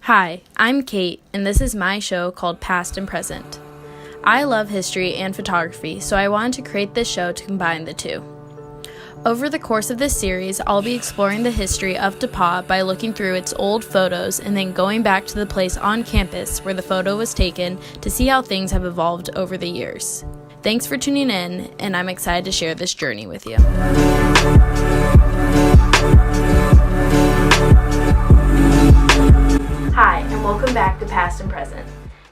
Hi, I'm Kate, and this is my show called Past and Present. I love history and photography, so I wanted to create this show to combine the two. Over the course of this series, I'll be exploring the history of DePauw by looking through its old photos and then going back to the place on campus where the photo was taken to see how things have evolved over the years. Thanks for tuning in, and I'm excited to share this journey with you. Hi, and welcome back to Past and Present.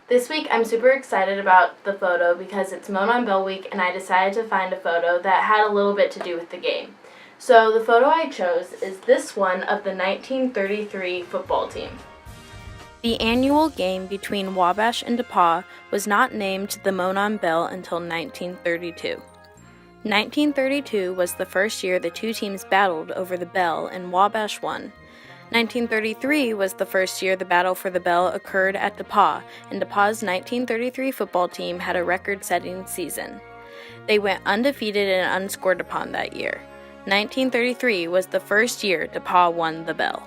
This week I'm super excited about the photo because it's Monon Bell week and I decided to find a photo that had a little bit to do with the game. So the photo I chose is this one of the 1933 football team. The annual game between Wabash and DePauw was not named the Monon Bell until 1932. 1932 was the first year the two teams battled over the bell and Wabash won. 1933 was the first year the battle for the bell occurred at DePauw, and DePauw's 1933 football team had a record-setting season. They went undefeated and unscored upon that year. 1933 was the first year DePauw won the bell.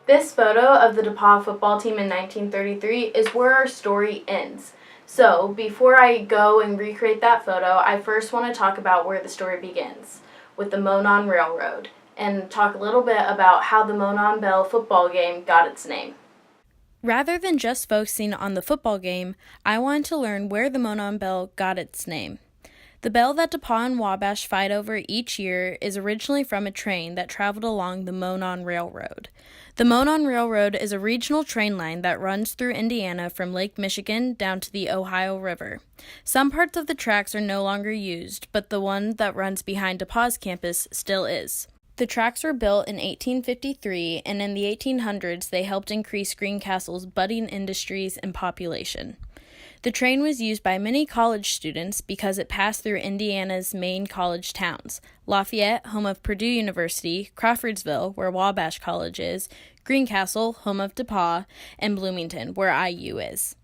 This photo of the DePauw football team in 1933 is where our story ends. So, before I go and recreate that photo, I first want to talk about where the story begins, with the Monon Railroad, and talk a little bit about how the Monon Bell football game got its name. Rather than just focusing on the football game, I wanted to learn where the Monon Bell got its name. The bell that DePauw and Wabash fight over each year is originally from a train that traveled along the Monon Railroad. The Monon Railroad is a regional train line that runs through Indiana from Lake Michigan down to the Ohio River. Some parts of the tracks are no longer used, but the one that runs behind DePauw's campus still is. The tracks were built in 1853, and in the 1800s they helped increase Greencastle's budding industries and population. The train was used by many college students because it passed through Indiana's main college towns: Lafayette, home of Purdue University; Crawfordsville, where Wabash College is; Greencastle, home of DePauw; and Bloomington, where IU is.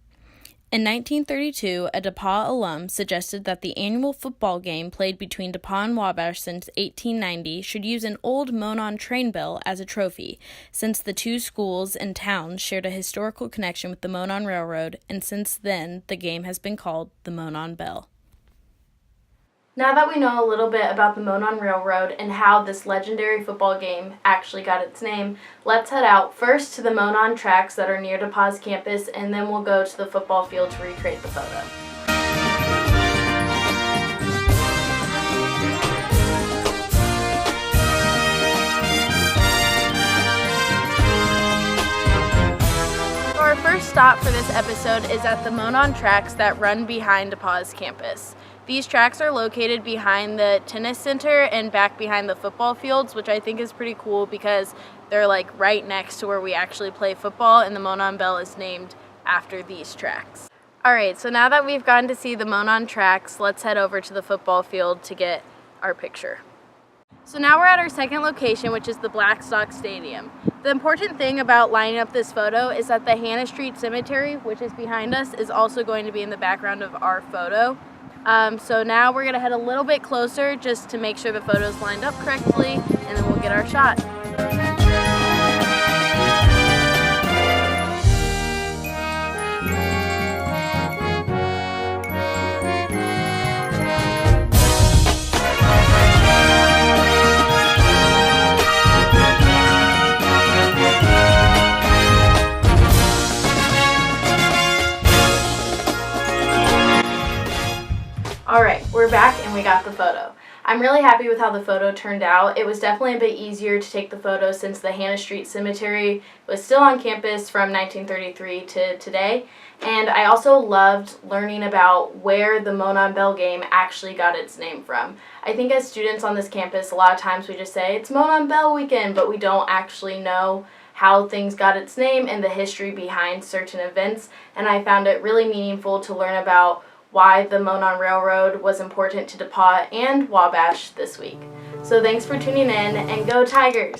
In 1932, a DePauw alum suggested that the annual football game played between DePauw and Wabash since 1890 should use an old Monon train bell as a trophy, since the two schools and towns shared a historical connection with the Monon Railroad, and since then, the game has been called the Monon Bell. Now that we know a little bit about the Monon Railroad and how this legendary football game actually got its name, let's head out first to the Monon tracks that are near DePauw's campus, and then we'll go to the football field to recreate the photo. So our first stop for this episode is at the Monon tracks that run behind DePauw's campus. These tracks are located behind the tennis center and back behind the football fields, which I think is pretty cool because they're like right next to where we actually play football, and the Monon Bell is named after these tracks. Alright, so now that we've gone to see the Monon tracks, let's head over to the football field to get our picture. So now we're at our second location, which is the Blackstock Stadium. The important thing about lining up this photo is that the Hannah Street Cemetery, which is behind us, is also going to be in the background of our photo. So now we're going to head a little bit closer just to make sure the photo's lined up correctly, and then we'll get our shot. Alright, we're back and we got the photo. I'm really happy with how the photo turned out. It was definitely a bit easier to take the photo since the Hannah Street Cemetery was still on campus from 1933 to today. And I also loved learning about where the Monon Bell game actually got its name from. I think as students on this campus, a lot of times we just say, it's Monon Bell weekend, but we don't actually know how things got its name and the history behind certain events. And I found it really meaningful to learn about why the Monon Railroad was important to DePauw and Wabash this week. So thanks for tuning in, and go Tigers!